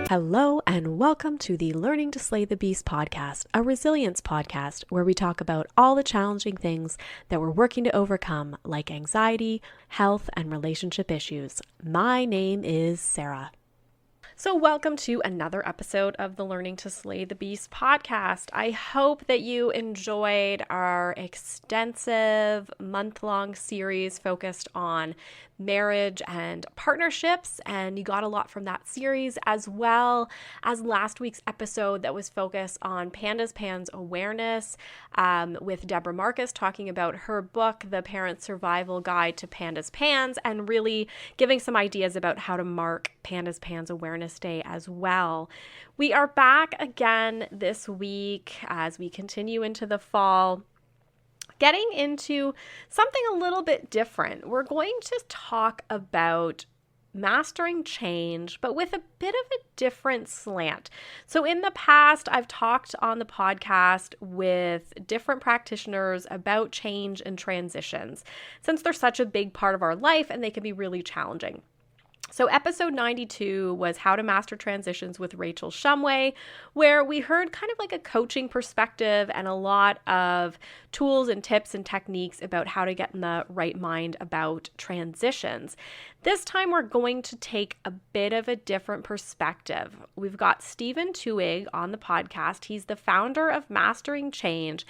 Hello and welcome to the Learning to Slay the Beast podcast, a resilience podcast where we talk about all the challenging things that we're working to overcome, like anxiety, health, and relationship issues. My name is Sarah. So welcome to another episode of the Learning to Slay the Beast podcast. I hope that you enjoyed our extensive month-long series focused on marriage and partnerships, and you got a lot from that series, as well as last week's episode that was focused on Pandas Pans awareness with Deborah Marcus talking about her book, The Parent Survival Guide to Pandas Pans, and really giving some ideas about how to mark Pandas Pans Awareness Day as well. We are back again this week as we continue into the fall, getting into something a little bit different. We're going to talk about mastering change, but with a bit of a different slant. So in the past, I've talked on the podcast with different practitioners about change and transitions, since they're such a big part of our life and they can be really challenging. So episode 92 was How to Master Transitions with Rachel Shumway, where we heard kind of like a coaching perspective and a lot of tools and tips and techniques about how to get in the right mind about transitions. This time we're going to take a bit of a different perspective. We've got Twohig on the podcast. He's the founder of Mastering Change,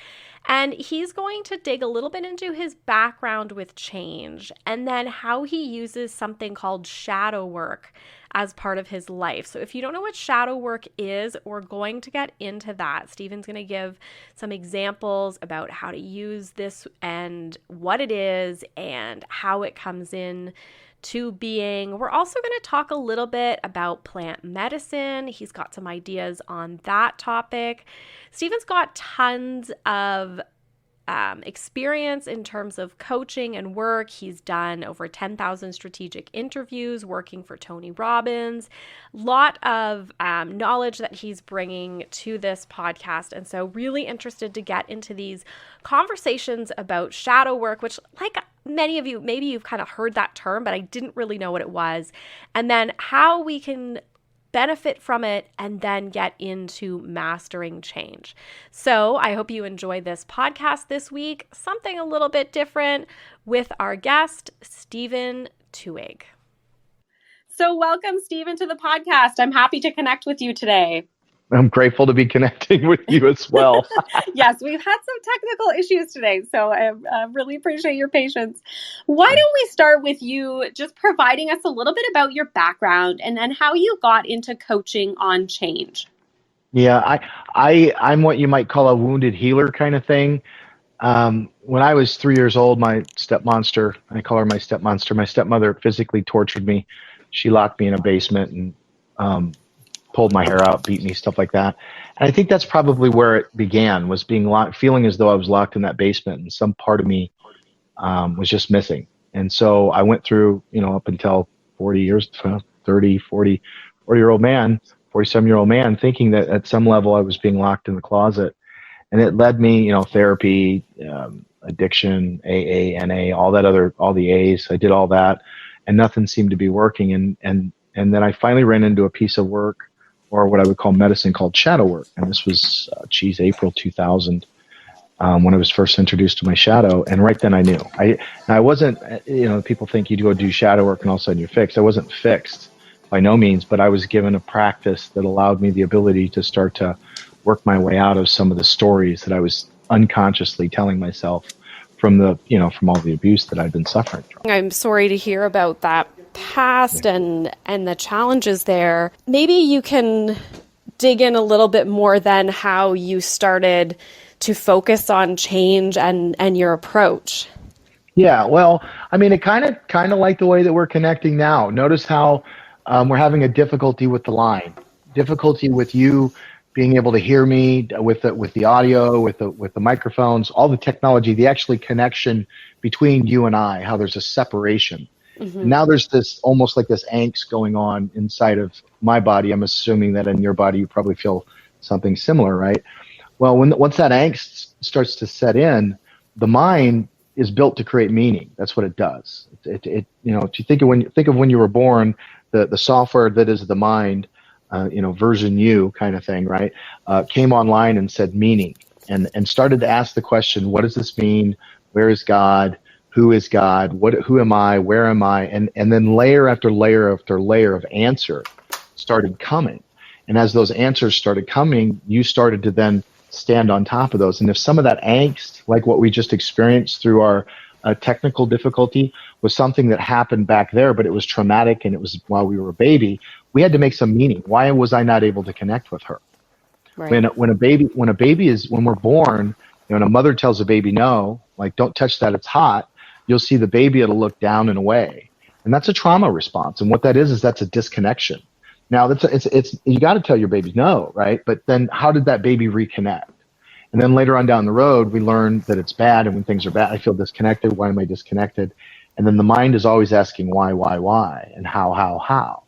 and he's going to dig a little bit into his background with change and then how he uses something called shadow work as part of his life. So if you don't know what shadow work is, we're going to get into that. Stephen's going to give some examples about how to use this and what it is and how it comes in to being. We're also going to talk a little bit about plant medicine. He's got some ideas on that topic. Stephen's got tons of experience in terms of coaching and work. He's done over 10,000 strategic interviews working for Tony Robbins. Lot of knowledge that he's bringing to this podcast. And so really interested to get into these conversations about shadow work, which, like many of you, maybe you've kind of heard that term, but I didn't really know what it was. And then how we can benefit from it and then get into mastering change. So I hope you enjoy this podcast this week, something a little bit different with our guest, Stephen Twohig. So welcome, Stephen, to the podcast. I'm happy to connect with you today. I'm grateful to be connecting with you as well. Yes, we've had some technical issues today, so I really appreciate your patience. Why don't we start with you just providing us a little bit about your background and then how you got into coaching on change? Yeah, I'm what you might call a wounded healer kind of thing. When I was 3 years old, my stepmonster, I call her my stepmonster, my stepmother physically tortured me. She locked me in a basement and pulled my hair out, beat me, stuff like that. And I think that's probably where it began, was being locked, feeling as though I was locked in that basement and some part of me was just missing. And so I went through, up until 40 years, 30, 40-year-old man, 47-year-old man, thinking that at some level I was being locked in the closet. And it led me, therapy, addiction, AA, NA, all the A's. I did all that and nothing seemed to be working. And then I finally ran into a piece of work, or what I would call medicine, called shadow work. And this was, April 2000, when I was first introduced to my shadow. And right then I knew. I wasn't, people think you go do shadow work and all of a sudden you're fixed. I wasn't fixed by no means, but I was given a practice that allowed me the ability to start to work my way out of some of the stories that I was unconsciously telling myself from from all the abuse that I'd been suffering from. I'm sorry to hear about that past and the challenges there. Maybe you can dig in a little bit more than how you started to focus on change and your approach. Yeah, well, I mean, it kind of like the way that we're connecting now. Notice how we're having a difficulty with the line, difficulty with you being able to hear me with the audio, with the microphones, all the technology, the actually connection between you and I, how there's a separation. Mm-hmm. Now there's this almost like this angst going on inside of my body. I'm assuming that in your body you probably feel something similar, right? Well, once that angst starts to set in, the mind is built to create meaning. That's what it does. If you think of when you were born, the software that is the mind version you kind of thing, right? Came online and said meaning, and started to ask the question, what does this mean? Where is God? Who is God? Who am I? Where am I? And then layer after layer after layer of answer started coming. And as those answers started coming, you started to then stand on top of those. And if some of that angst, like what we just experienced through our technical difficulty, was something that happened back there, but it was traumatic and it was while we were a baby, we had to make some meaning. Why was I not able to connect with her? Right. When we're born, when a mother tells a baby no, like don't touch that, it's hot, you'll see the baby, it'll look down and away. And that's a trauma response. And what that is that's a disconnection. Now it's you got to tell your baby no, right? But then how did that baby reconnect? And then later on down the road, we learn that it's bad. And when things are bad, I feel disconnected. Why am I disconnected? And then the mind is always asking why, and how.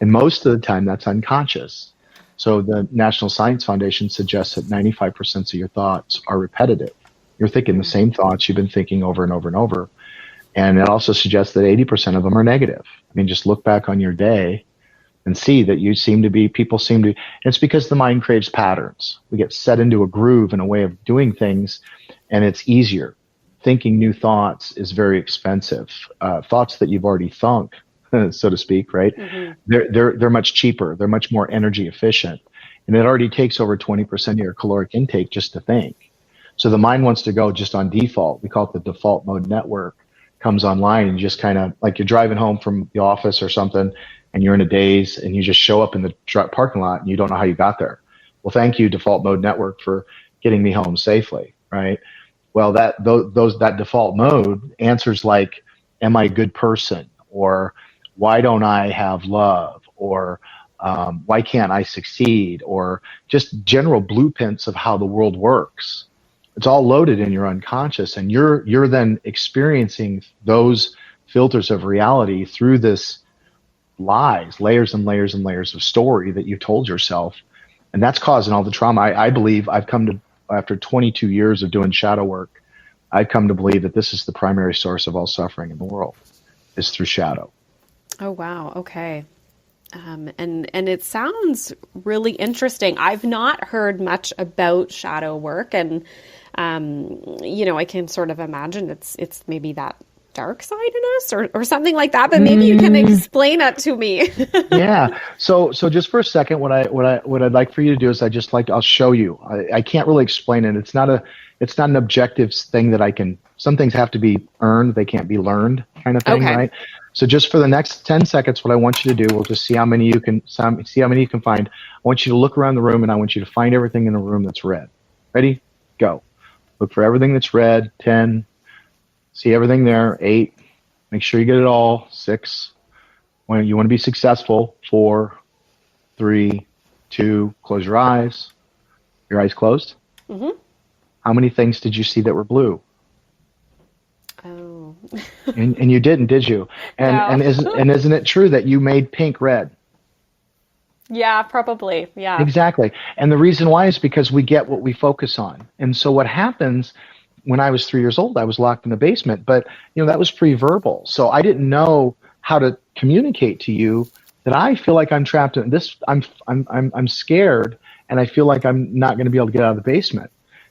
And most of the time that's unconscious. So the National Science Foundation suggests that 95% of your thoughts are repetitive. You're thinking the same thoughts you've been thinking over and over and over. And it also suggests that 80% of them are negative. I mean, just look back on your day and see that people seem to, it's because the mind craves patterns. We get set into a groove and a way of doing things, and it's easier. Thinking new thoughts is very expensive. Thoughts that you've already thunk, so to speak, right? Mm-hmm. They're much cheaper. They're much more energy efficient. And it already takes over 20% of your caloric intake just to think. So the mind wants to go just on default. We call it the default mode network. Comes online and just kind of like you're driving home from the office or something, and you're in a daze, and you just show up in the parking lot and you don't know how you got there. Well, thank you, default mode network, for getting me home safely, right? Well, that default mode answers like, am I a good person? Or why don't I have love? Or why can't I succeed? Or just general blueprints of how the world works. It's all loaded in your unconscious, and you're then experiencing those filters of reality through this lies, layers and layers and layers of story that you told yourself. And that's causing all the trauma. I believe I've come to, after 22 years of doing shadow work, I've come to believe that this is the primary source of all suffering in the world, is through shadow. Oh, wow. Okay. And it sounds really interesting. I've not heard much about shadow work, and I can sort of imagine it's maybe that dark side in us or something like that, but maybe you can explain it to me. Yeah. So just for a second, what I'd like for you to do is I'll show you. I can't really explain it. It's not an objective thing that I can. Some things have to be earned. They can't be learned, kind of thing, okay. Right? So just for the next 10 seconds, what I want you to do, we'll just see how many you can find. I want you to look around the room, and I want you to find everything in the room that's red. Ready? Go. Look for everything that's red. 10. See everything there. 8. Make sure you get it all. 6. When you want to be successful. 4, 3, 2. Close your eyes. Your eyes closed? Mm-hmm. How many things did you see that were blue? Oh. and you didn't, did you? And isn't it true that you made pink red? Yeah, probably. Yeah. Exactly. And the reason why is because we get what we focus on. And so what happens, when I was 3 years old, I was locked in the basement, but that was pre-verbal. So I didn't know how to communicate to you that I feel like I'm trapped in this. I'm scared, and I feel like I'm not going to be able to get out of the basement.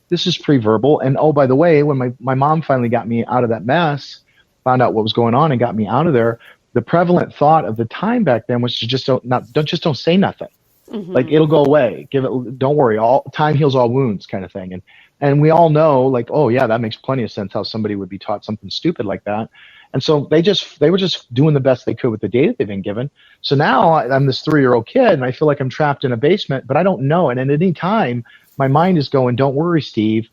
This is pre-verbal. And oh, by the way, when my mom finally got me out of that mess, found out what was going on and got me out of there, the prevalent thought of the time back then was to don't say nothing. Mm-hmm. Like, it'll go away. Don't worry. All time heals all wounds, kind of thing. And we all know, like, oh yeah, that makes plenty of sense how somebody would be taught something stupid like that. And so they were just doing the best they could with the data they've been given. So now I'm this 3-year-old kid, and I feel like I'm trapped in a basement, but I don't know. And at any time, my mind is going, don't worry, Steve,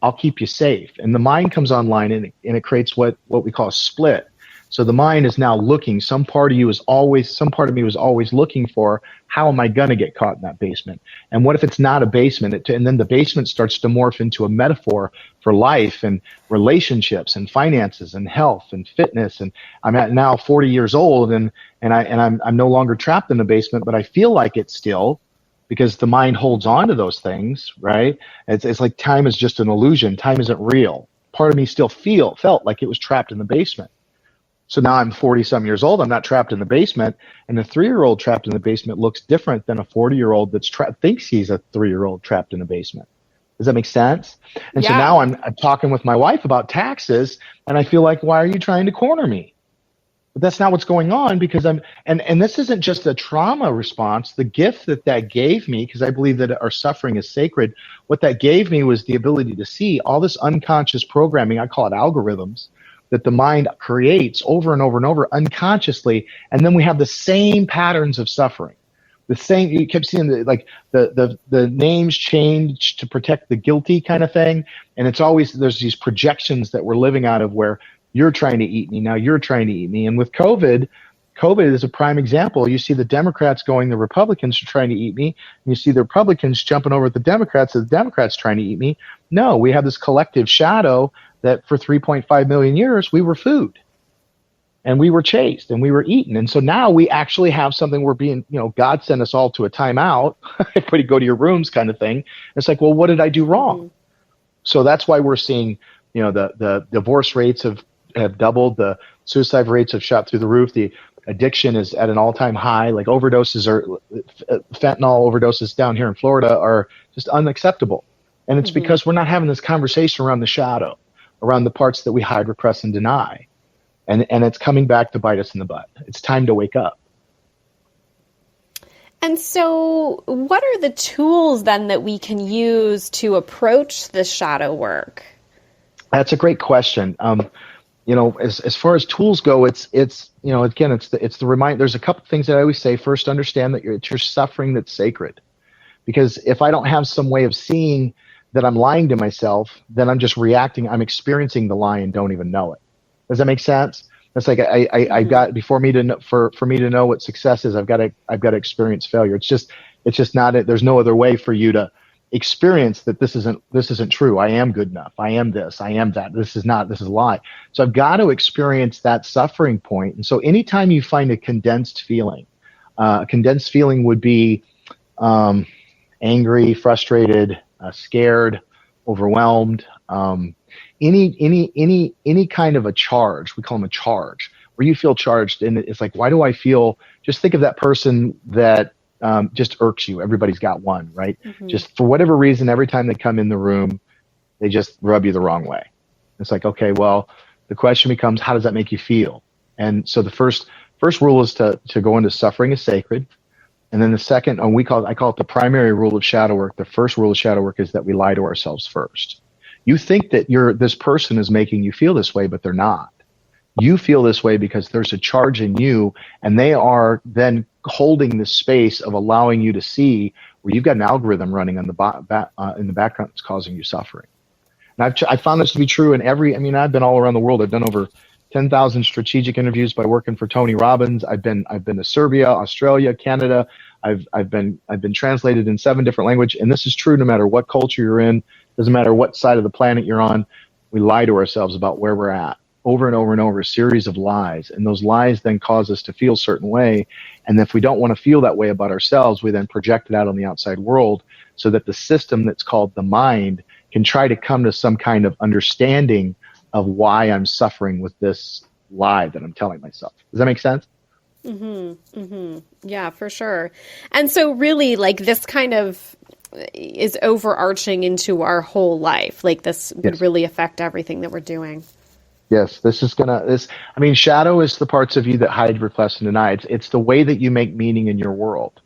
I'll keep you safe. And the mind comes online, and it creates what we call a split. So the mind is now looking. Some part of me was always looking for, how am I going to get caught in that basement? And what if it's not a basement? And then the basement starts to morph into a metaphor for life and relationships and finances and health and fitness. And I'm at now 40 years old, and I'm no longer trapped in the basement, but I feel like it still, because the mind holds on to those things, right? It's like time is just an illusion. Time isn't real. Part of me still felt like it was trapped in the basement. So now I'm 40 some years old. I'm not trapped in the basement. And a 3-year-old trapped in the basement looks different than a 40-year-old that's thinks he's a 3-year-old trapped in a basement. Does that make sense? And so now I'm talking with my wife about taxes, and I feel like, why are you trying to corner me? But that's not what's going on, because and this isn't just a trauma response. The gift that gave me, because I believe that our suffering is sacred, what that gave me was the ability to see all this unconscious programming, I call it algorithms, that the mind creates over and over and over unconsciously, and then we have the same patterns of suffering. The same, you kept seeing the names changed to protect the guilty kind of thing, and it's always, there's these projections that we're living out of where you're trying to eat me, now you're trying to eat me. And with COVID is a prime example. You see the Democrats going, the Republicans are trying to eat me, and you see the Republicans jumping over at the Democrats, the Democrats trying to eat me. No, we have this collective shadow that for 3.5 million years we were food. And we were chased and we were eaten. And so now we actually have something, we're being, God sent us all to a timeout, everybody go to your rooms kind of thing. It's like, well, what did I do wrong? Mm-hmm. So that's why we're seeing, the divorce rates have doubled, the suicide rates have shot through the roof, the addiction is at an all-time high, like fentanyl overdoses down here in Florida are just unacceptable. And it's because we're not having this conversation around the shadow, around the parts that we hide, repress, and deny. And it's coming back to bite us in the butt. It's time to wake up. And so what are the tools then that we can use to approach this shadow work? That's a great question. As far as tools go, it's the reminder. There's a couple things that I always say. First, understand that it's your suffering that's sacred. Because if I don't have some way of seeing that I'm lying to myself, then I'm just reacting. I'm experiencing the lie and don't even know it. Does that make sense? It's like I've got, for me to know what success is, I've got to experience failure. It's just not. There's no other way for you to experience that this isn't true. I am good enough. I am this. I am that. This is not. This is a lie. So I've got to experience that suffering point. And so anytime you find a condensed feeling would be angry, frustrated, scared, overwhelmed. Any kind of a charge, we call them a charge, where you feel charged, and it's like, why do I feel? Just think of that person that just irks you. Everybody's got one, right? Mm-hmm. Just for whatever reason, every time they come in the room, they just rub you the wrong way. It's like, okay, well, the question becomes, how does that make you feel? And so the first rule is to go into suffering is sacred. And then the second, I call it the primary rule of shadow work. The first rule of shadow work is that we lie to ourselves first. You think that this person is making you feel this way, but they're not. You feel this way because there's a charge in you, and they are then holding the space of allowing you to see where you've got an algorithm running on in the background that's causing you suffering. And I found this to be true in I've been all around the world. I've done over 10,000 strategic interviews by working for Tony Robbins. I've been to Serbia, Australia, Canada. I've been translated in 7 different languages, and this is true no matter what culture you're in. Doesn't matter what side of the planet you're on. We lie to ourselves about where we're at over and over and over, a series of lies. And those lies then cause us to feel a certain way. And if we don't want to feel that way about ourselves, we then project it out on the outside world so that the system that's called the mind can try to come to some kind of understanding of why I'm suffering with this lie that I'm telling myself. Does that make sense? Mm-hmm. Mm-hmm. Yeah, for sure. And so really, like, this kind of is overarching into our whole life. Like, this would really affect everything that we're doing. Yes, shadow is the parts of you that hide, repress, and deny. It's the way that you make meaning in your world.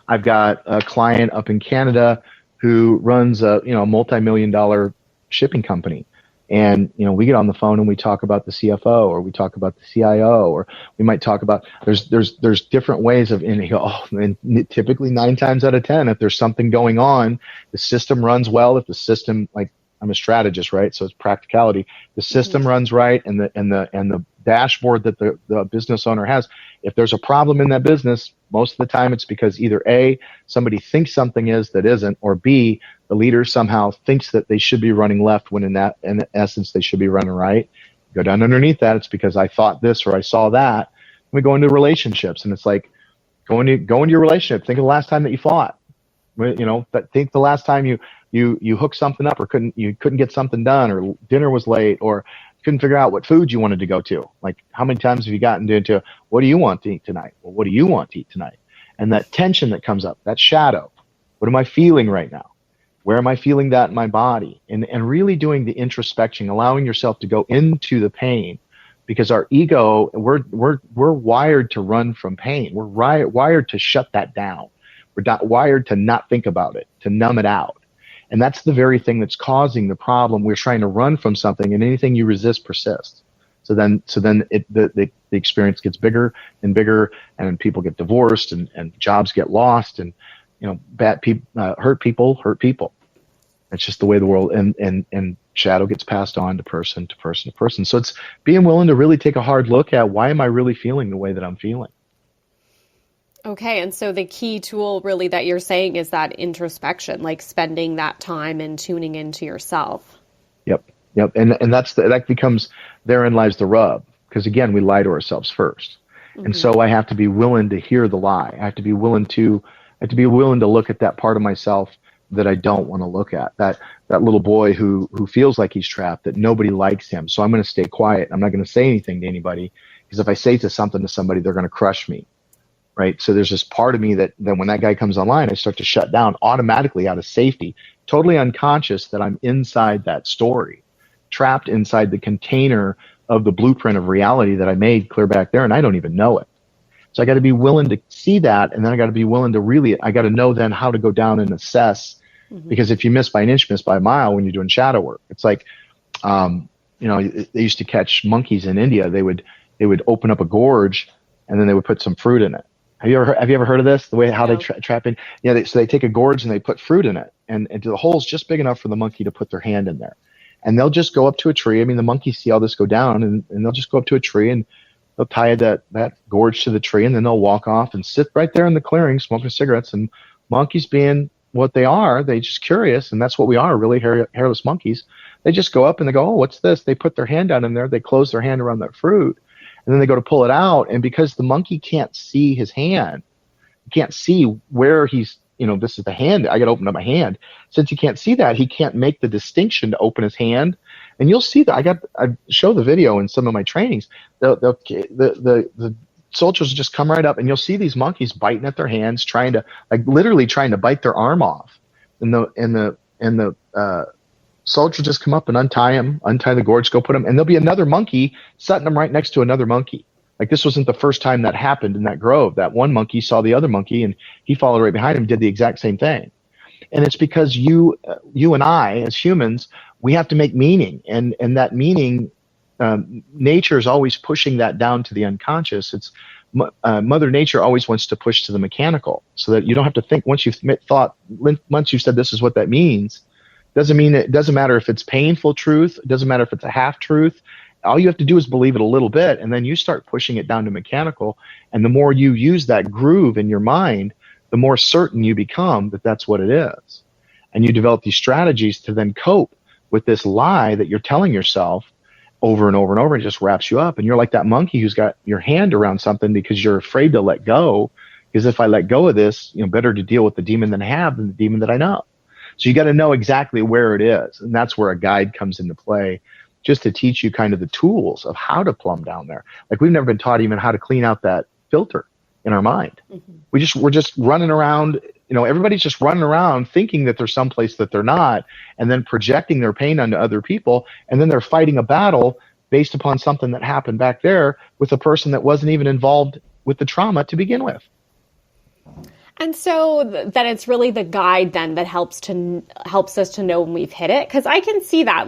I've got a client up in Canada who runs a multi-million-dollar shipping company. And, we get on the phone and we talk about the CFO, or we talk about the CIO, or we might talk about, there's different ways of, and typically 9 times out of 10, if there's something going on, the system runs well. If the system, like, I'm a strategist, right? So it's practicality. The system runs right, and the dashboard that the business owner has. If there's a problem in that business, most of the time it's because either A, somebody thinks something is that isn't, or B, the leader somehow thinks that they should be running left when in essence they should be running right. Go down underneath that, it's because I thought this or I saw that. We go into relationships, and it's like go into your relationship. Think of the last time that you fought. Think the last time you hooked something up, or couldn't get something done, or dinner was late, or couldn't figure out what food you wanted to go to. Like, how many times have you gotten into, what do you want to eat tonight? Well, what do you want to eat tonight? And that tension that comes up, that shadow, what am I feeling right now? Where am I feeling that in my body? And really doing the introspection, allowing yourself to go into the pain, because our ego, we're wired to run from pain. We're wired to shut that down. We're not wired to not think about it, to numb it out. And that's the very thing that's causing the problem. We're trying to run from something, and anything you resist persists. So then the experience gets bigger and bigger, and people get divorced, and jobs get lost, and bad people hurt people. It's just the way the world, and shadow gets passed on to person to person to person. So it's being willing to really take a hard look at, why am I really feeling the way that I'm feeling? Okay, and so the key tool really that you're saying is that introspection, like spending that time and tuning into yourself. Yep. And that becomes, therein lies the rub, because again, we lie to ourselves first. Mm-hmm. And so I have to be willing to hear the lie. I have to be willing to look at that part of myself that I don't want to look at. That little boy who feels like he's trapped, that nobody likes him. So I'm going to stay quiet. I'm not going to say anything to anybody, because if I say something to somebody, they're going to crush me. Right. So there's this part of me that when that guy comes online, I start to shut down automatically out of safety, totally unconscious that I'm inside that story, trapped inside the container of the blueprint of reality that I made clear back there, and I don't even know it. So I got to be willing to see that, and then I got to be willing to I got to know then how to go down and assess, mm-hmm. because if you miss by an inch, miss by a mile when you're doing shadow work. It's like, they used to catch monkeys in India. They would open up a gorge, and then they would put some fruit in it. Have you ever heard of this? The way how they trap in? Yeah. So they take a gorge and they put fruit in it, and the hole's just big enough for the monkey to put their hand in there, and they'll just go up to a tree. I mean, the monkeys see all this go down, and they'll just go up to a tree, and they'll tie that gorge to the tree, and then they'll walk off and sit right there in the clearing smoking cigarettes. And monkeys, being what they are, they just curious, and that's what we are, really, hairless monkeys. They just go up and they go, oh, what's this? They put their hand down in there. They close their hand around that fruit. And then they go to pull it out, and because the monkey can't see his hand, can't see where he's, this is the hand, I got to open up my hand. Since he can't see that, he can't make the distinction to open his hand. And you'll see that I show the video in some of my trainings. The soldiers just come right up, and you'll see these monkeys biting at their hands, literally trying to bite their arm off. And the soldier just come up and untie the gorge, go put him, and there'll be another monkey setting them right next to another monkey. Like, this wasn't the first time that happened in that grove. That one monkey saw the other monkey, and he followed right behind him, did the exact same thing. And it's because you and I, as humans, we have to make meaning, and that meaning, nature is always pushing that down to the unconscious. It's Mother Nature always wants to push to the mechanical, so that you don't have to think. Once you've said this is what that means, it doesn't matter if it's painful truth. It doesn't matter if it's a half truth. All you have to do is believe it a little bit, and then you start pushing it down to mechanical. And the more you use that groove in your mind, the more certain you become that that's what it is. And you develop these strategies to then cope with this lie that you're telling yourself over and over and over. It just wraps you up. And you're like that monkey who's got your hand around something because you're afraid to let go. Because if I let go of this, better to deal with the demon that I have than the demon that I know. So you got to know exactly where it is. And that's where a guide comes into play, just to teach you kind of the tools of how to plumb down there. Like, we've never been taught even how to clean out that filter in our mind. Mm-hmm. We're just running around, everybody's just running around thinking that they're someplace that they're not, and then projecting their pain onto other people. And then they're fighting a battle based upon something that happened back there with a person that wasn't even involved with the trauma to begin with. And so that it's really the guide then that helps us to know when we've hit it. Because I can see that,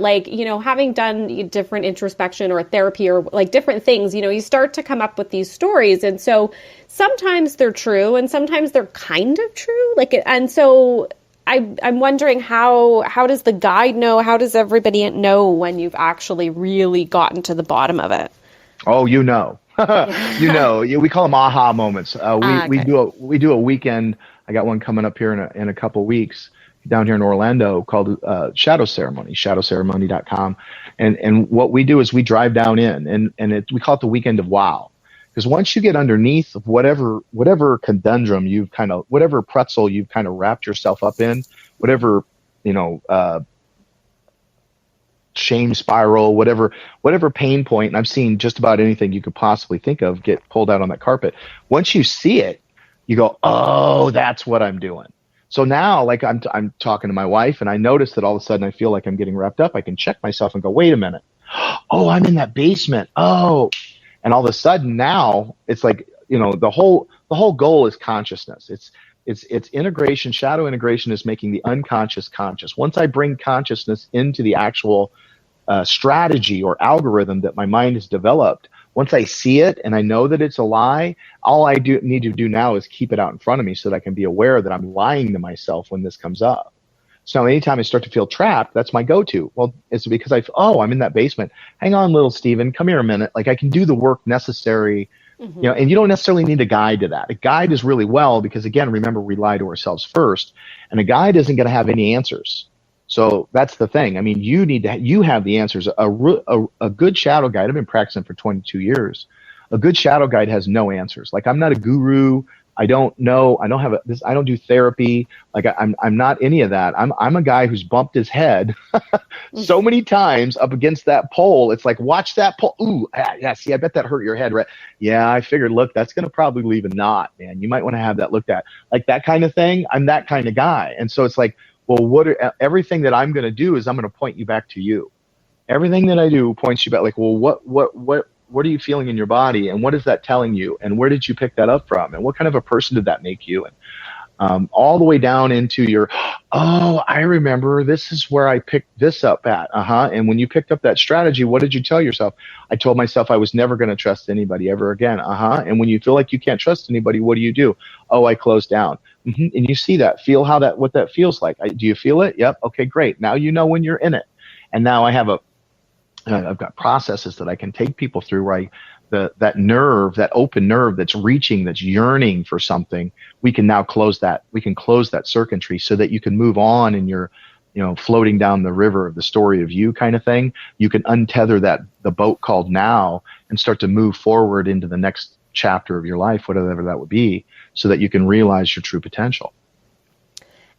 having done different introspection or therapy or different things, you start to come up with these stories. And so sometimes they're true and sometimes they're kind of true. And so I'm wondering how does the guide know? How does everybody know when you've actually really gotten to the bottom of it? Oh, we call them aha moments. We do a weekend. I got one coming up here in a couple weeks down here in Orlando called Shadow Ceremony, shadowceremony.com. And what we do is we drive down in, and we call it the weekend of wow. Because once you get underneath of whatever conundrum whatever pretzel you've kind of wrapped yourself up in, whatever shame spiral, whatever pain point, and I've seen just about anything you could possibly think of get pulled out on that carpet. Once you see it, you go, oh, that's what I'm doing. So now, like I'm talking to my wife, and I notice that all of a sudden I feel like I'm getting wrapped up. I can check myself and go, wait a minute. Oh, I'm in that basement. Oh, and all of a sudden now it's like, the whole goal is consciousness. It's integration. Shadow integration is making the unconscious conscious. Once I bring consciousness into the actual strategy or algorithm that my mind has developed, once I see it and I know that it's a lie, all I need to do now is keep it out in front of me so that I can be aware that I'm lying to myself when this comes up. So anytime I start to feel trapped, that's my go-to. Well, it's because I'm in that basement. Hang on, little Steven, come here a minute. Like I can do the work necessary, and you don't necessarily need a guide to that. A guide is really well because, again, remember, we lie to ourselves first, and a guide isn't going to have any answers. So that's the thing. I mean, you have the answers. A good shadow guide, I've been practicing for 22 years. A good shadow guide has no answers. Like I'm not a guru. I don't know. I don't have I don't do therapy. Like I'm not any of that. I'm a guy who's bumped his head so many times up against that pole. It's like, watch that pole. Ooh, yeah. See, I bet that hurt your head, right? Yeah, I figured. Look, that's gonna probably leave a knot, man. You might want to have that looked at, like that kind of thing. I'm that kind of guy, and so it's like, well, everything that I'm gonna do is I'm gonna point you back to you. Everything that I do points you back. Like, well, what are you feeling in your body, and what is that telling you, and where did you pick that up from, and what kind of a person did that make you? And all the way down into your, oh, I remember, this is where I picked this up at. And when you picked up that strategy, what did you tell yourself? I told myself I was never going to trust anybody ever again. And when you feel like you can't trust anybody, what do? Oh, I closed down. And you see that, feel what that feels like. Do you feel it? Yep. Okay, great. Now you know when you're in it. And now I've got processes that I can take people through, right? That nerve, that open nerve that's reaching, that's yearning for something, we can now close that. We can close that circuitry so that you can move on in your, floating down the river of the story of you kind of thing. You can untether the boat called now and start to move forward into the next chapter of your life, whatever that would be, so that you can realize your true potential.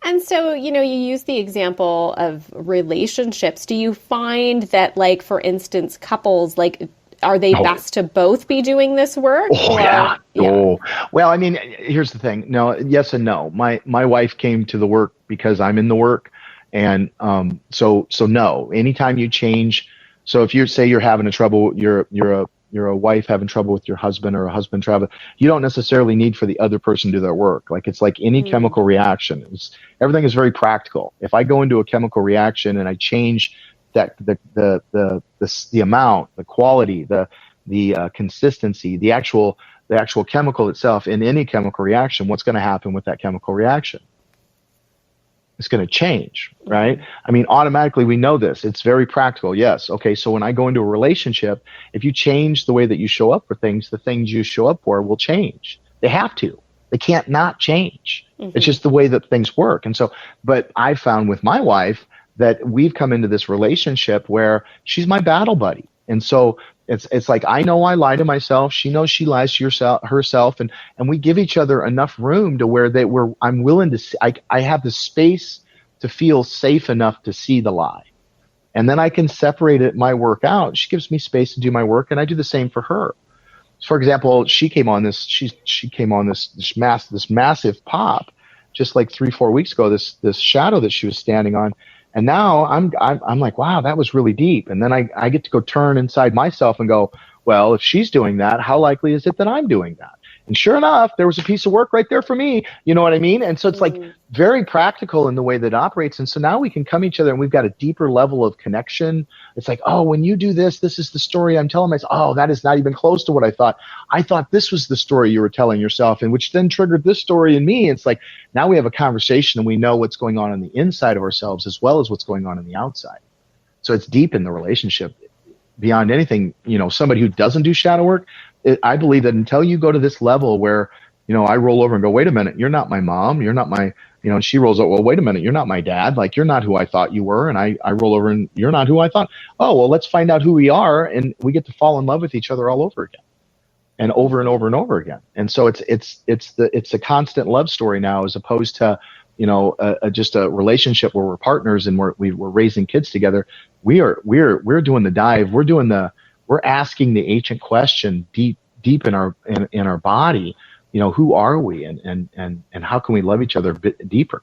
And so, you use the example of relationships. Do you find that, like, for instance, couples, like, are they best to both be doing this work? Oh, yeah. Oh, well, I mean, here's the thing. No, yes and no. My wife came to the work because I'm in the work. And so no, anytime you change. So if you say you're having you're a wife having trouble with your husband, or a husband traveling, you don't necessarily need for the other person to do their work. Like it's like any chemical reaction. Everything is very practical. If I go into a chemical reaction and I change that the amount, the quality, the consistency, the actual chemical itself in any chemical reaction, what's going to happen with that chemical reaction? It's going to change, right? I mean, automatically we know this. It's very practical. Yes. Okay. So when I go into a relationship, if you change the way that you show up for things, the things you show up for will change. They have to. They can't not change. It's just the way that things work. And so, but I found with my wife that we've come into this relationship where she's my battle buddy. And so it's like, I know I lie to myself. She knows she lies to herself. And we give each other enough room to where I'm willing to see, I have the space to feel safe enough to see the lie. And then I can separate my work out. She gives me space to do my work, and I do the same for her. For example, she came on this massive pop just like 3-4 weeks ago, this shadow that she was standing on. And now I'm like, wow, that was really deep. And then I get to go turn inside myself and go, well, if she's doing that, how likely is it that I'm doing that? And sure enough, there was a piece of work right there for me. You know what I mean? And so it's like very practical in the way that it operates. And so now we can come each other and we've got a deeper level of connection. It's like, oh, when you do this, this is the story I'm telling myself. Oh, that is not even close to what I thought. I thought this was the story you were telling yourself, and which then triggered this story in me. It's like now we have a conversation and we know what's going on the inside of ourselves as well as what's going on the outside. So it's deep in the relationship beyond anything. Somebody who doesn't do shadow work, I believe that until you go to this level where, I roll over and go, wait a minute, you're not my mom. You're not my, and she rolls over, well, wait a minute, you're not my dad. Like, you're not who I thought you were. And I roll over and you're not who I thought. Oh, well, let's find out who we are. And we get to fall in love with each other all over again and over and over and over again. And so it's a constant love story now, as opposed to, just a relationship where we're partners and we're raising kids together. We're doing the dive. We're asking the ancient question deep in our body. Who are we, and how can we love each other a bit deeper?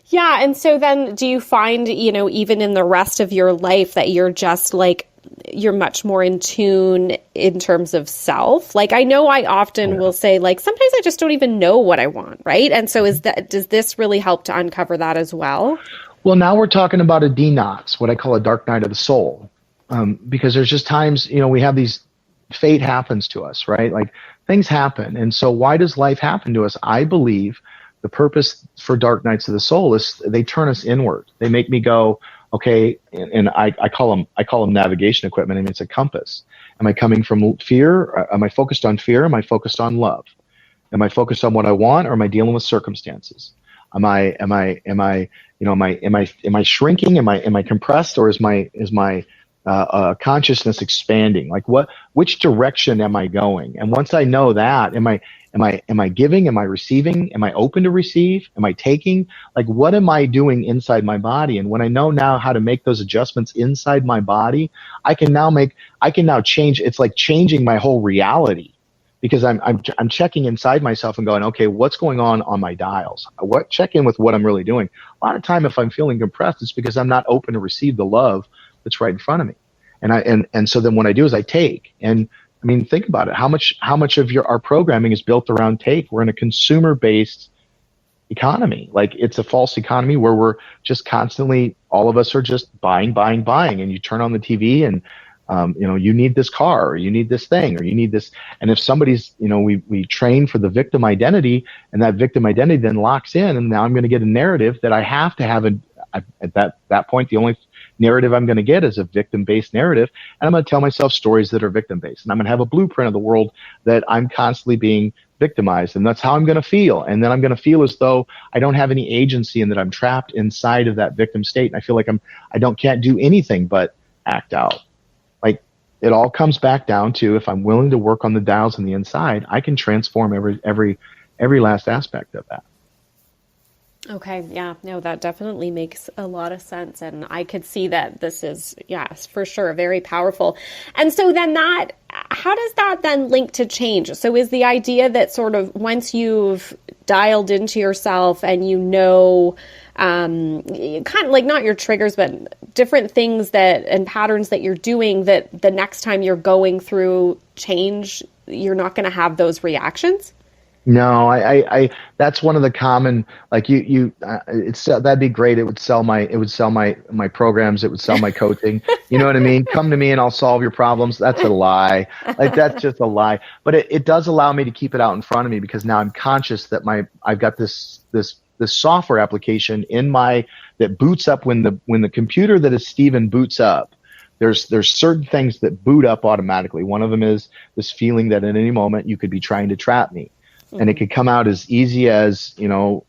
Yeah. And so then do you find, even in the rest of your life that you're just like, you're much more in tune in terms of self? Like, I know I often will say, like, sometimes I just don't even know what I want. Right. And so does this really help to uncover that as well? Well, now we're talking about a denox, what I call a dark night of the soul. Because there's just times, we have these, fate happens to us, right? Like, things happen. And so why does life happen to us? I believe the purpose for dark nights of the soul is they turn us inward. They make me go, okay, and I call them navigation equipment. I mean, it's a compass. Am I coming from fear? Am I focused on fear? Am I focused on love? Am I focused on what I want, or am I dealing with circumstances? Am I shrinking? Am I compressed, or is my consciousness expanding? Like, which direction am I going? And once I know that, am I giving? Am I receiving? Am I open to receive? Am I taking? Like, what am I doing inside my body? And when I know now how to make those adjustments inside my body, I can now change. It's like changing my whole reality, because I'm checking inside myself and going, okay, what's going on my dials? Check in with what I'm really doing. A lot of time, if I'm feeling compressed, it's because I'm not open to receive the love that's right in front of me. And so then what I do is I take. And I mean, think about it. How much of our programming is built around take? We're in a consumer-based economy. Like, it's a false economy where we're just constantly, all of us are just buying. And you turn on the TV and, you need this car, or you need this thing, or you need this. And if somebody's, we train for the victim identity, and that victim identity then locks in, and now I'm going to get a narrative that I have to have at that point, the only narrative I'm going to get is a victim-based narrative, and I'm going to tell myself stories that are victim-based, and I'm going to have a blueprint of the world that I'm constantly being victimized, and that's how I'm going to feel. And then I'm going to feel as though I don't have any agency and that I'm trapped inside of that victim state, and I feel like can't do anything but act out. Like, it all comes back down to, if I'm willing to work on the dials on the inside, I can transform every last aspect of that. Okay. Yeah, no, that definitely makes a lot of sense. And I could see that this is, yes, for sure, very powerful. And so then how does that then link to change? So is the idea that sort of once you've dialed into yourself and kind of like not your triggers, but different things and patterns that you're doing, that the next time you're going through change, you're not going to have those reactions? No, I that's one of the common, like that'd be great. It would sell my programs. It would sell my coaching. You know what I mean? Come to me and I'll solve your problems. That's a lie. Like, that's just a lie. But it does allow me to keep it out in front of me, because now I'm conscious that I've got this software application that boots up when the computer that is Steven boots up. There's certain things that boot up automatically. One of them is this feeling that at any moment you could be trying to trap me. And it could come out as easy as, the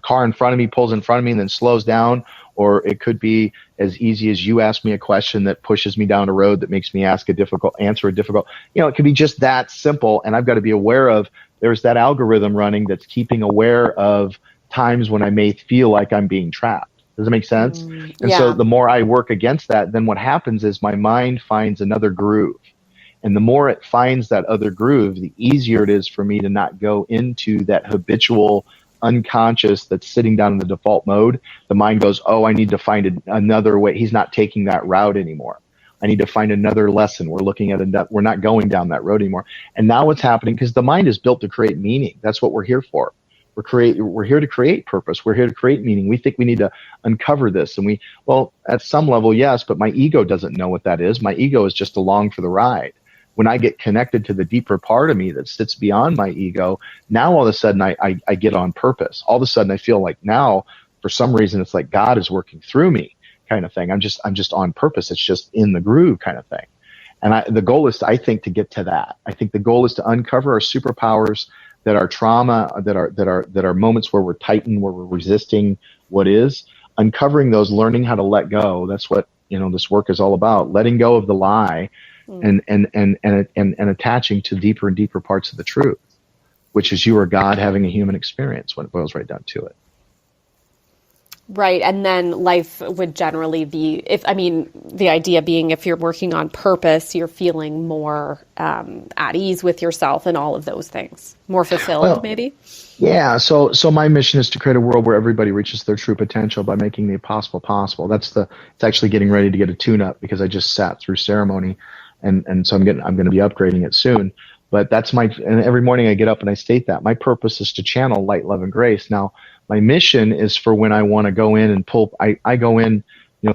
car in front of me pulls in front of me and then slows down, or it could be as easy as you ask me a question that pushes me down a road that makes me answer a difficult. It could be just that simple, and I've got to be aware of, there's that algorithm running that's keeping aware of times when I may feel like I'm being trapped. Does it make sense? And so the more I work against that, then what happens is my mind finds another groove. And the more it finds that other groove, the easier it is for me to not go into that habitual unconscious that's sitting down in the default mode. The mind goes, oh, I need to find another way. He's not taking that route anymore. I need to find another lesson. We're not going down that road anymore. And now what's happening, because the mind is built to create meaning. That's what we're here for. We're here to create purpose. We're here to create meaning. We think we need to uncover this. And at some level, yes, but my ego doesn't know what that is. My ego is just along for the ride. When I get connected to the deeper part of me that sits beyond my ego, now all of a sudden I get on purpose. All of a sudden I feel like now, for some reason, it's like God is working through me, kind of thing. I'm just on purpose. It's just in the groove, kind of thing. And the goal is, I think, to get to that. I think the goal is to uncover our superpowers, that are trauma, that are moments where we're tightened, where we're resisting what is, uncovering those, learning how to let go. That's what this work is all about. Letting go of the lie. And attaching to deeper and deeper parts of the truth. which is you are God having a human experience when it boils right down to it. Right. And then life would generally be, the idea being if you're working on purpose, you're feeling more at ease with yourself and all of those things, more fulfilled, maybe. Yeah. So my mission is to create a world where everybody reaches their true potential by making the impossible possible. It's actually getting ready to get a tune-up because I just sat through ceremony, and so I'm going to be upgrading it soon. But and every morning I get up and I state that my purpose is to channel light, love, and grace. Now, my mission is for when I want to go in and pull. I go in,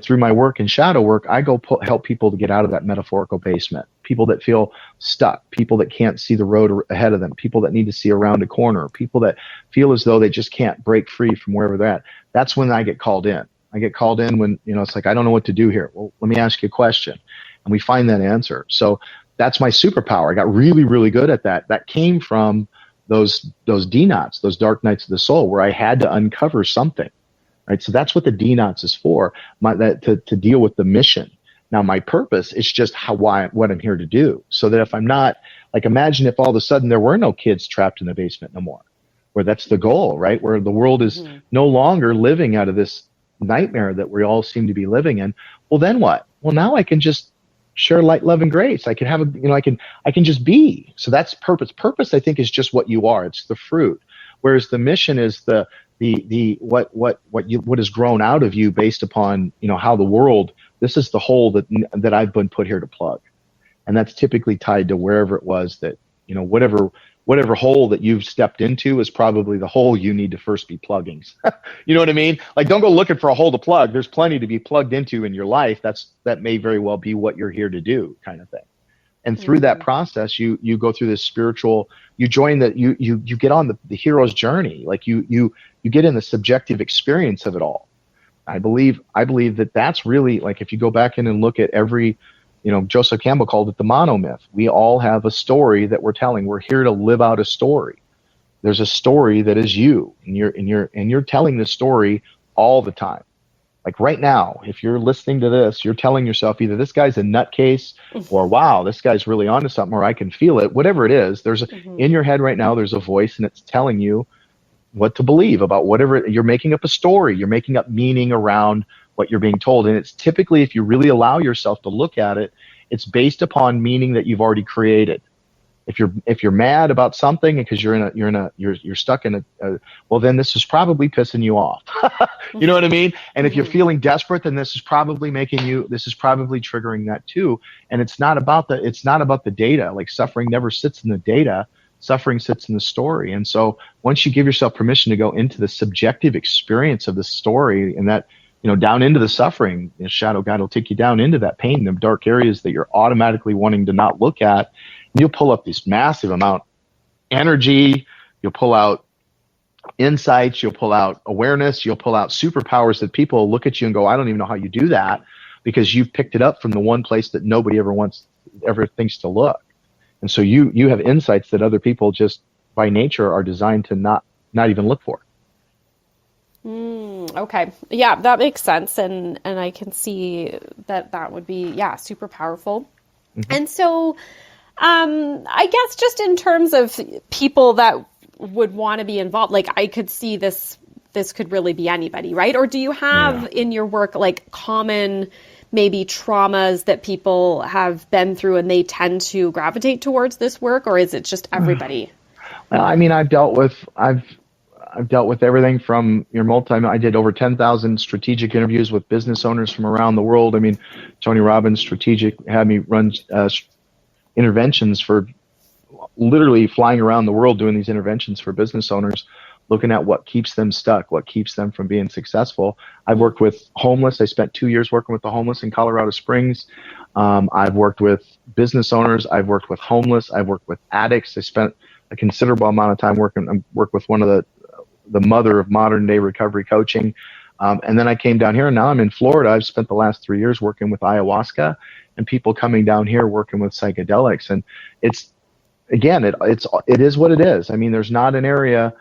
through my work and shadow work. I go help people to get out of that metaphorical basement. People that feel stuck. People that can't see the road ahead of them. People that need to see around a corner. People that feel as though they just can't break free from wherever they're at. That's when I get called in. I get called in when it's like I don't know what to do here. Well, let me ask you a question, and we find that answer. So that's my superpower. I got really, really good at that. That came from those D-knots, those dark nights of the soul, where I had to uncover something, right? So that's what the D-knots is for, to deal with the mission. Now, my purpose is just what I'm here to do. So that if I'm not, like, imagine if all of a sudden there were no kids trapped in the basement no more, where that's the goal, right? Where the world is no longer living out of this nightmare that we all seem to be living in. Well, then what? Well, now I can just share light, love, and grace. I can have I can just be. So that's purpose. Purpose, I think, is just what you are. It's the fruit. Whereas the mission is what is grown out of you based upon, how the world, this is the hole that I've been put here to plug. And that's typically tied to wherever it was that, whatever hole that you've stepped into is probably the hole you need to first be plugging. You know what I mean? Like, don't go looking for a hole to plug. There's plenty to be plugged into in your life. That may very well be what you're here to do, kind of thing. And through that process, you go through this spiritual, you join you get on the hero's journey. Like you get in the subjective experience of it all. I believe that that's really, like, if you go back in and look at every, Joseph Campbell called it the monomyth. We all have a story that we're telling. We're here to live out a story. There's a story that is you, and you're telling the story all the time. Like right now, if you're listening to this, you're telling yourself either this guy's a nutcase, or wow, this guy's really onto something, or I can feel it. Whatever it is, in your head right now, there's a voice, and it's telling you what to believe about whatever. You're making up a story. You're making up meaning around what you're being told. And it's typically, if you really allow yourself to look at it, it's based upon meaning that you've already created. If you're mad about something because you're stuck in well, then this is probably pissing you off. You know what I mean? And if you're feeling desperate, then this is probably triggering that too. And it's not about the data. Like, suffering never sits in the data. Suffering sits in the story. And so once you give yourself permission to go into the subjective experience of the story, and that, down into the suffering, shadow guide will take you down into that pain, the dark areas that you're automatically wanting to not look at. And you'll pull up this massive amount of energy. You'll pull out insights. You'll pull out awareness. You'll pull out superpowers that people will look at you and go, I don't even know how you do that, because you've picked it up from the one place that nobody ever thinks to look. And so you have insights that other people just by nature are designed to not even look for. Okay. Yeah, that makes sense. And I can see that would be, super powerful. Mm-hmm. And so, I guess just in terms of people that would want to be involved, like, I could see this could really be anybody, right? Or do you have in your work, like, common maybe traumas that people have been through and they tend to gravitate towards this work, or is it just everybody? Well, I mean, I've dealt with everything from I did over 10,000 strategic interviews with business owners from around the world. I mean, Tony Robbins had me run interventions for literally flying around the world doing these interventions for business owners, looking at what keeps them stuck, what keeps them from being successful. I've worked with homeless. I spent 2 years working with the homeless in Colorado Springs. I've worked with business owners. I've worked with homeless. I've worked with addicts. I spent a considerable amount of time working with one of the mother of modern day recovery coaching. And then I came down here, and now I'm in Florida. I've spent the last 3 years working with ayahuasca and people coming down here working with psychedelics. And it is what it is. I mean, there's not an area.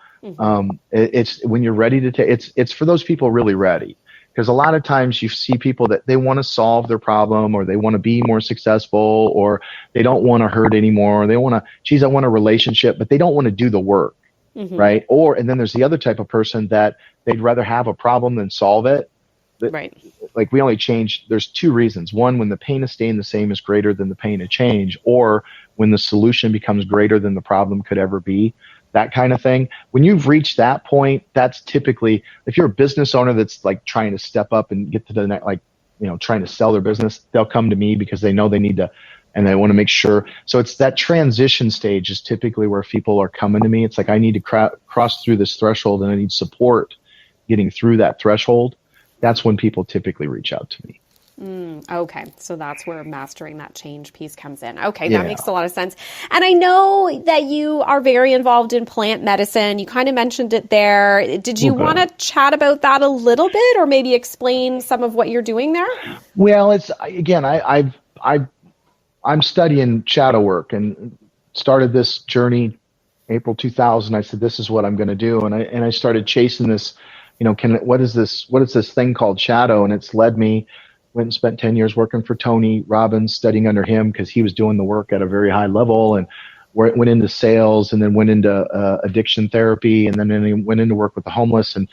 It's when you're ready to take. It's for those people really ready. Because a lot of times you see people that they want to solve their problem, or they want to be more successful, or they don't want to hurt anymore. They want to, geez, I want a relationship, but they don't want to do the work, right? And then there's the other type of person that they'd rather have a problem than solve it. Right. Like we only change, there's two reasons. One, when the pain of staying the same is greater than the pain of change, or when the solution becomes greater than the problem could ever be. That kind of thing. When you've reached that point, that's typically, if you're a business owner that's like trying to step up and get to the next, like, trying to sell their business, they'll come to me because they know they need to, and they want to make sure. So it's that transition stage is typically where people are coming to me. It's like, I need to cross through this threshold, and I need support getting through that threshold. That's when people typically reach out to me. Okay. So that's where mastering that change piece comes in. Okay. That makes a lot of sense. And I know that you are very involved in plant medicine. You kind of mentioned it there. Did you want to chat about that a little bit, or maybe explain some of what you're doing there? Well, it's, again, I'm studying shadow work and started this journey April 2000. I said, this is what I'm going to do. And I started chasing this, what is this thing called shadow? And it's led me. Went and spent 10 years working for Tony Robbins, studying under him because he was doing the work at a very high level, and went into sales, and then went into addiction therapy, and then went into work with the homeless. And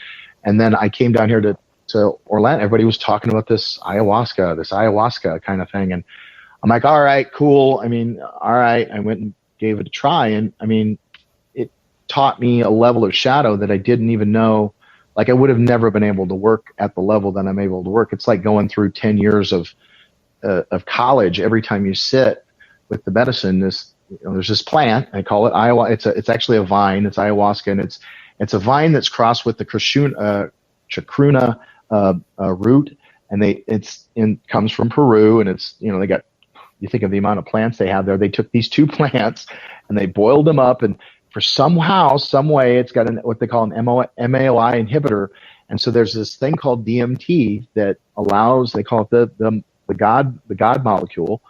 then I came down here to Orlando. Everybody was talking about this ayahuasca kind of thing. And I'm like, all right, cool. I mean, all right. I went and gave it a try. And I mean, it taught me a level of shadow that I didn't even know. Like, I would have never been able to work at the level that I'm able to work. It's like going through 10 years of college. Every time you sit with the medicine, there's this plant. I call it ayahuasca. It's actually a vine. It's ayahuasca, and it's a vine that's crossed with the chacruna root, and it comes from Peru. And it's, they got, you think of the amount of plants they have there. They took these two plants and they boiled them up, and for somehow, some way, it's got what they call an MAOI inhibitor. And so there's this thing called DMT that allows, they call it the God molecule.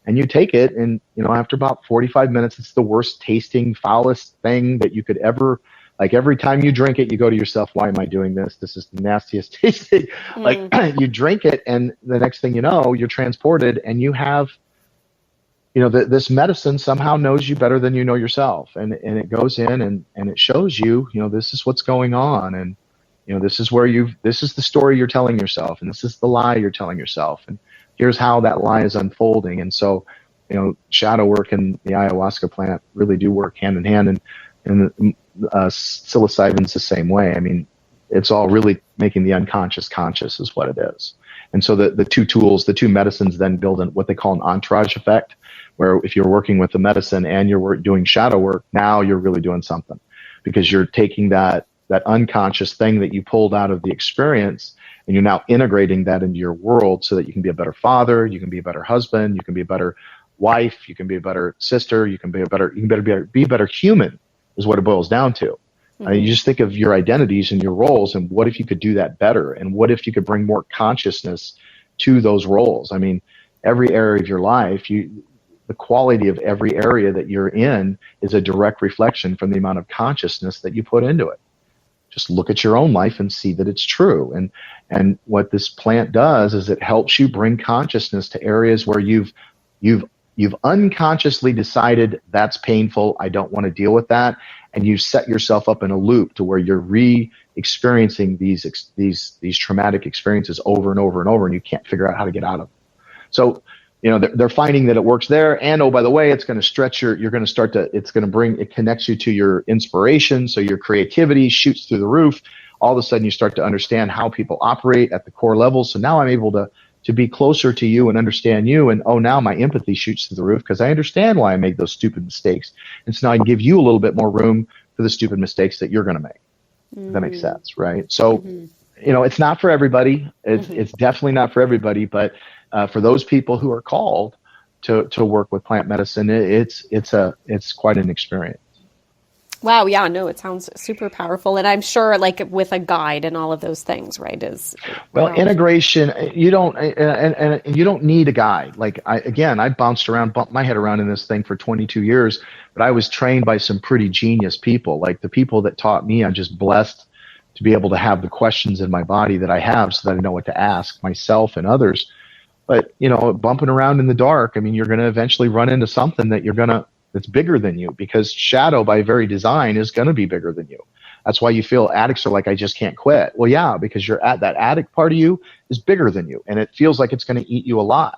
And you take it, and, after about 45 minutes, it's the worst tasting, foulest thing that you could ever, like, every time you drink it, you go to yourself, why am I doing this? This is the nastiest tasting. Like, you drink it, and the next thing you know, you're transported, and you have, this medicine somehow knows you better than you know yourself. And it goes in and it shows you, this is what's going on. And, this is this is the story you're telling yourself. And this is the lie you're telling yourself. And here's how that lie is unfolding. And so, shadow work and the ayahuasca plant really do work hand in hand. And psilocybin's the same way. I mean, it's all really making the unconscious conscious is what it is. And so the two tools, the two medicines then build in what they call an entourage effect, where if you're working with the medicine and you're doing shadow work, now you're really doing something, because you're taking that unconscious thing that you pulled out of the experience, and you're now integrating that into your world so that you can be a better father, you can be a better husband, you can be a better wife, you can be a better sister, you can be a better human, is what it boils down to. You just think of your identities and your roles, and what if you could do that better? And what if you could bring more consciousness to those roles? I mean, every area of your life, the quality of every area that you're in is a direct reflection from the amount of consciousness that you put into it. Just look at your own life and see that it's true. And what this plant does is it helps you bring consciousness to areas where you've unconsciously decided that's painful, I don't want to deal with that, and you set yourself up in a loop to where you're re-experiencing these traumatic experiences over and over and over, and you can't figure out how to get out of them. So, they're finding that it works there. And, oh, by the way, it's going to stretch it connects you to your inspiration. So your creativity shoots through the roof. All of a sudden you start to understand how people operate at the core level. So now I'm able to be closer to you and understand you. And, oh, now my empathy shoots through the roof because I understand why I made those stupid mistakes. And so now I can give you a little bit more room for the stupid mistakes that you're going to make. If that makes sense, right? So, it's not for everybody. It's definitely not for everybody, but for those people who are called to work with plant medicine, it's quite an experience. Wow. Yeah, no, it sounds super powerful. And I'm sure like with a guide and all of those things, right? Integration, you don't need a guide. Like I bumped my head around in this thing for 22 years, but I was trained by some pretty genius people. Like the people that taught me, I'm just blessed to be able to have the questions in my body that I have so that I know what to ask myself and others. But, bumping around in the dark, I mean, you're going to eventually run into something that's bigger than you, because shadow by very design is going to be bigger than you. That's why you feel addicts are like, I just can't quit. Well, yeah, because that addict part of you is bigger than you, and it feels like it's going to eat you alive.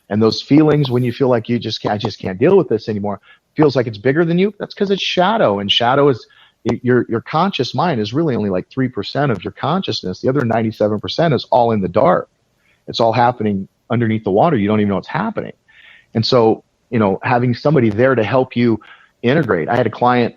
And those feelings when you feel like I just can't deal with this anymore, feels like it's bigger than you. That's because it's shadow, and shadow is your conscious mind is really only like 3% of your consciousness. The other 97% is all in the dark. It's all happening underneath the water. You don't even know what's happening. And so, having somebody there to help you integrate. I had a client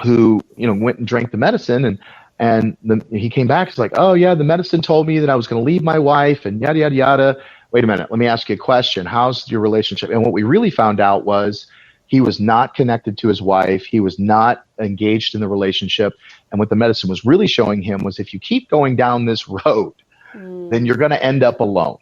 who, went and drank the medicine, and he came back. He's like, oh yeah, the medicine told me that I was going to leave my wife and yada, yada, yada. Wait a minute. Let me ask you a question. How's your relationship? And what we really found out was he was not connected to his wife. He was not engaged in the relationship. And what the medicine was really showing him was, if you keep going down this road, then you're going to end up alone.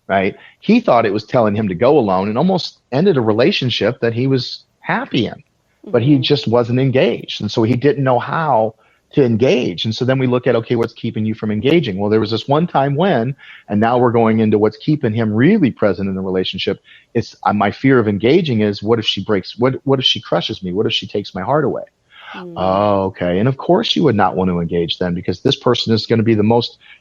Right? He thought it was telling him to go alone, and almost ended a relationship that he was happy in, but he just wasn't engaged. And so he didn't know how to engage. And so then we look at, okay, what's keeping you from engaging? Well, there was this one time when, and now we're going into what's keeping him really present in the relationship. It's my fear of engaging is, what if she breaks? What if she crushes me? What if she takes my heart away? Oh, okay. And of course you would not want to engage then, because this person is going to be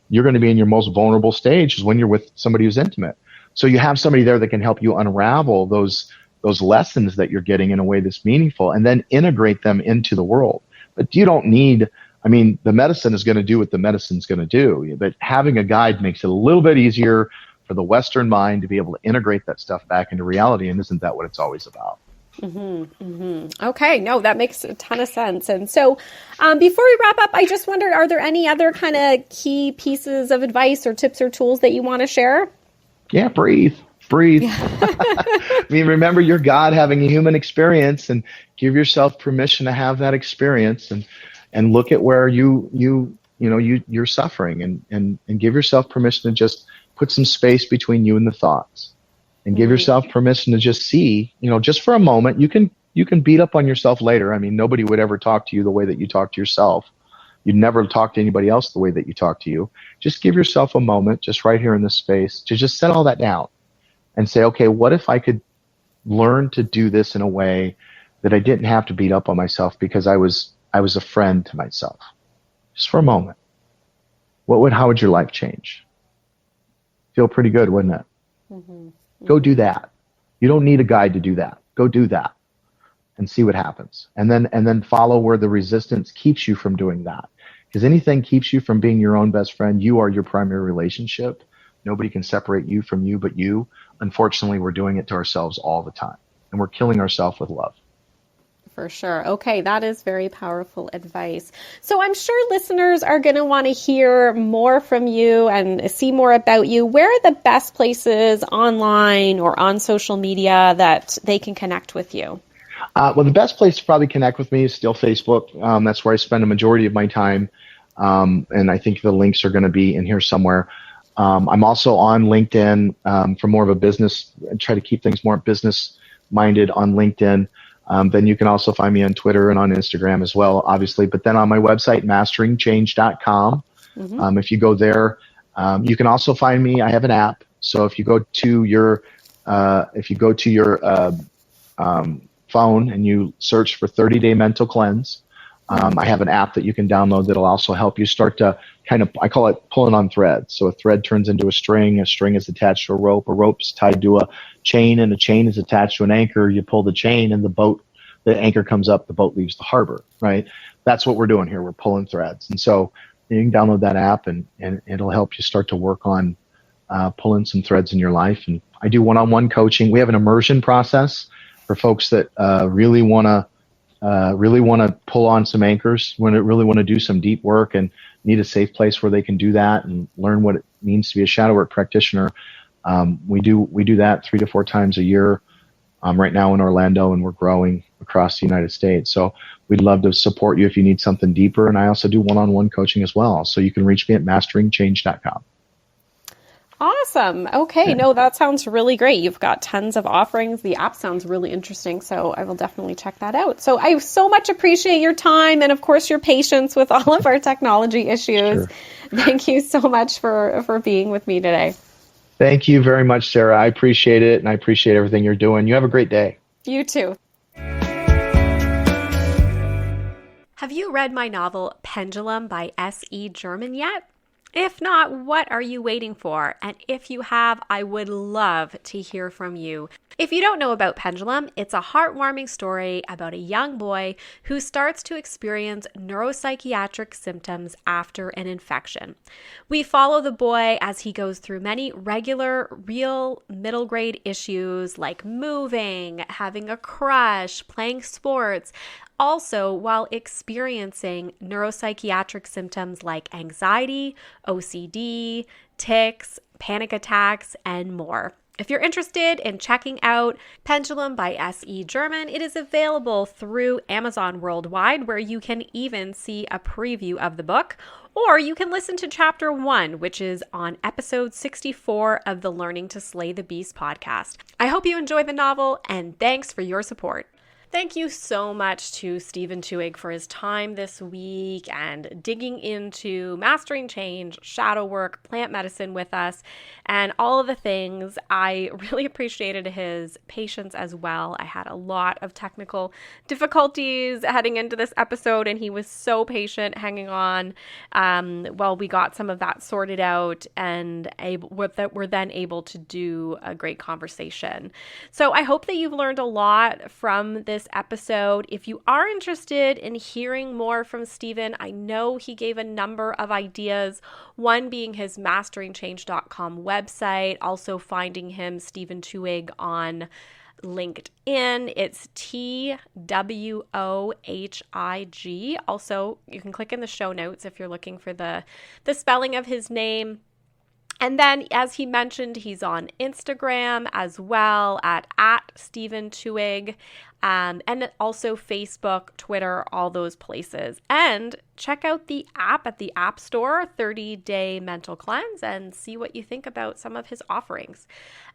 you're going to be in your most vulnerable stage is when you're with somebody who's intimate. So you have somebody there that can help you unravel those lessons that you're getting in a way that's meaningful, and then integrate them into the world. But you don't need, the medicine is going to do what the medicine's going to do, but having a guide makes it a little bit easier for the Western mind to be able to integrate that stuff back into reality. And isn't that what it's always about? Okay, no, that makes a ton of sense. And so before we wrap up, I just wondered, are there any other kind of key pieces of advice or tips or tools that you want to share? Yeah, breathe. Remember, you're God having a human experience, and give yourself permission to have that experience, and look at where you're suffering, and give yourself permission to just put some space between you and the thoughts. And give yourself permission to just see, just for a moment. You can beat up on yourself later. Nobody would ever talk to you the way that you talk to yourself. You'd never talk to anybody else the way that you talk to you. Just give yourself a moment, just right here in this space, to just set all that down and say, okay, what if I could learn to do this in a way that I didn't have to beat up on myself, because I was a friend to myself? Just for a moment. How would your life change? Feel pretty good, wouldn't it? Go do that. You don't need a guide to do that. Go do that and see what happens. And then follow where the resistance keeps you from doing that. Because anything keeps you from being your own best friend, you are your primary relationship. Nobody can separate you from you but you. Unfortunately, we're doing it to ourselves all the time. And we're killing ourselves with love. For sure. Okay, that is very powerful advice. So I'm sure listeners are going to want to hear more from you and see more about you. Where are the best places online or on social media that they can connect with you? Well, the best place to probably connect with me is still Facebook. That's where I spend a majority of my time. And I think the links are going to be in here somewhere. I'm also on LinkedIn for more of a business, try to keep things more business minded on LinkedIn. Then you can also find me on Twitter and on Instagram as well, obviously. But then on my website, masteringchange.com, if you go there, you can also find me. I have an app. So if you go to your phone and you search for 30-Day Mental Cleanse, I have an app that you can download that'll also help you start to I call it pulling on threads. So a thread turns into a string is attached to a rope is tied to a chain, and a chain is attached to an anchor. You pull the chain and the anchor comes up, the boat leaves the harbor, right? That's what we're doing here. We're pulling threads. And so you can download that app and it'll help you start to work on pulling some threads in your life. And I do one-on-one coaching. We have an immersion process for folks that really want to pull on some anchors, really want to do some deep work and need a safe place where they can do that and learn what it means to be a shadow work practitioner. We do that 3 to 4 times a year right now in Orlando, and we're growing across the United States. So we'd love to support you if you need something deeper. And I also do one-on-one coaching as well. So you can reach me at masteringchange.com. Awesome. Okay. No, that sounds really great. You've got tons of offerings. The app sounds really interesting. So I will definitely check that out. So I so much appreciate your time and, of course, your patience with all of our technology issues. Sure. Thank you so much for being with me today. Thank you very much, Sarah. I appreciate it, and I appreciate everything you're doing. You have a great day. You too. Have you read my novel Pendulum by S.E. German yet? If not, what are you waiting for? And if you have, I would love to hear from you. If you don't know about Pendulum, it's a heartwarming story about a young boy who starts to experience neuropsychiatric symptoms after an infection. We follow the boy as he goes through many regular, real middle grade issues like moving, having a crush, playing sports, also while experiencing neuropsychiatric symptoms like anxiety, OCD, tics, panic attacks, and more. If you're interested in checking out Pendulum by S.E. German, it is available through Amazon worldwide, where you can even see a preview of the book, or you can listen to Chapter 1, which is on episode 64 of the Learning to Slay the Beast podcast. I hope you enjoy the novel, and thanks for your support. Thank you so much to Stephen Twohig for his time this week and digging into mastering change, shadow work, plant medicine with us, and all of the things. I really appreciated his patience as well. I had a lot of technical difficulties heading into this episode, and he was so patient hanging on while we got some of that sorted out and we're then able to do a great conversation. So I hope that you've learned a lot from this episode. If you are interested in hearing more from Stephen, I know he gave a number of ideas, one being his masteringchange.com website, also finding him, Stephen Twohig, on LinkedIn. It's Twohig. Also, you can click in the show notes if you're looking for the spelling of his name. And then, as he mentioned, he's on Instagram as well at Stephen Twohig, and also Facebook, Twitter, all those places. And check out the app at the App Store, 30-Day Mental Cleanse, and see what you think about some of his offerings.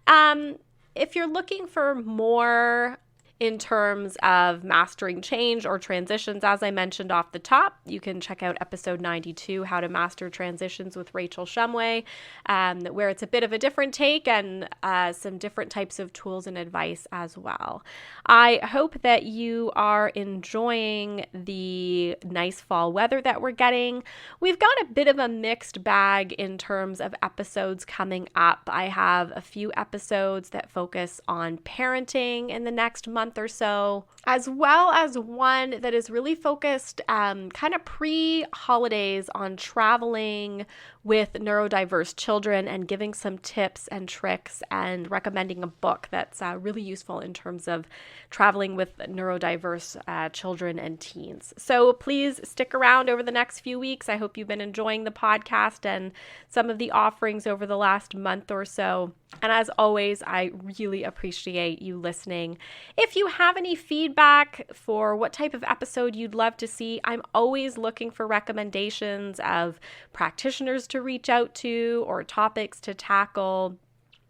If you're looking for more in terms of mastering change or transitions, as I mentioned off the top, you can check out episode 92, How to Master Transitions with Rachel Shumway, where it's a bit of a different take and some different types of tools and advice as well. I hope that you are enjoying the nice fall weather that we're getting. We've got a bit of a mixed bag in terms of episodes coming up. I have a few episodes that focus on parenting in the next month or so, as well as one that is really focused kind of pre-holidays on traveling with neurodiverse children and giving some tips and tricks and recommending a book that's really useful in terms of traveling with neurodiverse children and teens. So please stick around over the next few weeks. I hope you've been enjoying the podcast and some of the offerings over the last month or so. And as always, I really appreciate you listening. If you have any feedback for what type of episode you'd love to see, I'm always looking for recommendations of practitioners to reach out to or topics to tackle,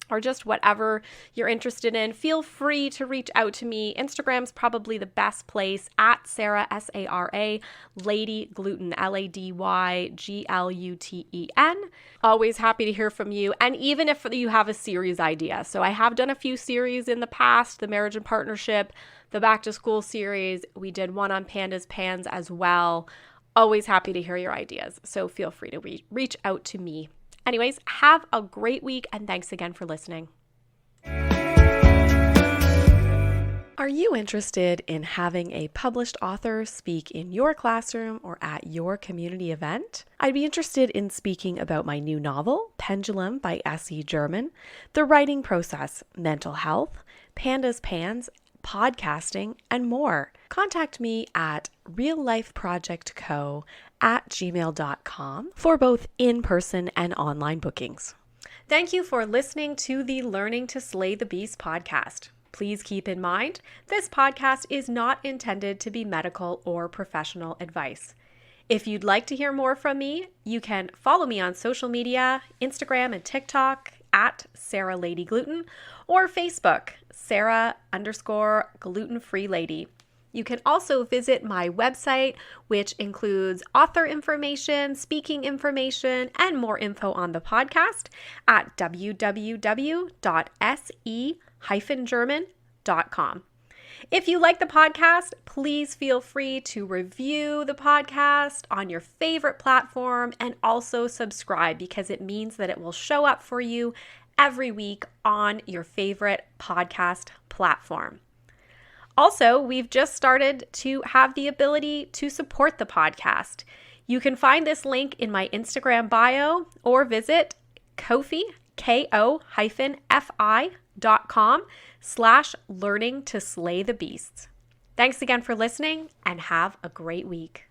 or just whatever you're interested in. Feel free to reach out to me. Instagram's probably the best place, at Sarah, S-A-R-A, Lady Gluten, L-A-D-Y-G-L-U-T-E-N. Always happy to hear from you. And even if you have a series idea. So I have done a few series in the past, the marriage and partnership, the back to school series. We did one on pandas, pans as well. Always happy to hear your ideas. So feel free to reach out to me. Anyways, have a great week, and thanks again for listening. Are you interested in having a published author speak in your classroom or at your community event? I'd be interested in speaking about my new novel, Pendulum by S.E. German, the writing process, mental health, pandas, pans, podcasting, and more. Contact me at reallifeprojectco@gmail.com for both in-person and online bookings. Thank you for listening to the Learning to Slay the Beast podcast. Please keep in mind, this podcast is not intended to be medical or professional advice. If you'd like to hear more from me, you can follow me on social media, Instagram and TikTok, at Sarah Lady Gluten, or Facebook, Sarah_gluten-free lady. You can also visit my website, which includes author information, speaking information, and more info on the podcast at www.se-german.com. If you like the podcast, please feel free to review the podcast on your favorite platform and also subscribe, because it means that it will show up for you every week on your favorite podcast platform. Also, we've just started to have the ability to support the podcast. You can find this link in my Instagram bio or visit Ko-fi, ko-fi.com/learning to slay the beasts. Thanks again for listening and have a great week.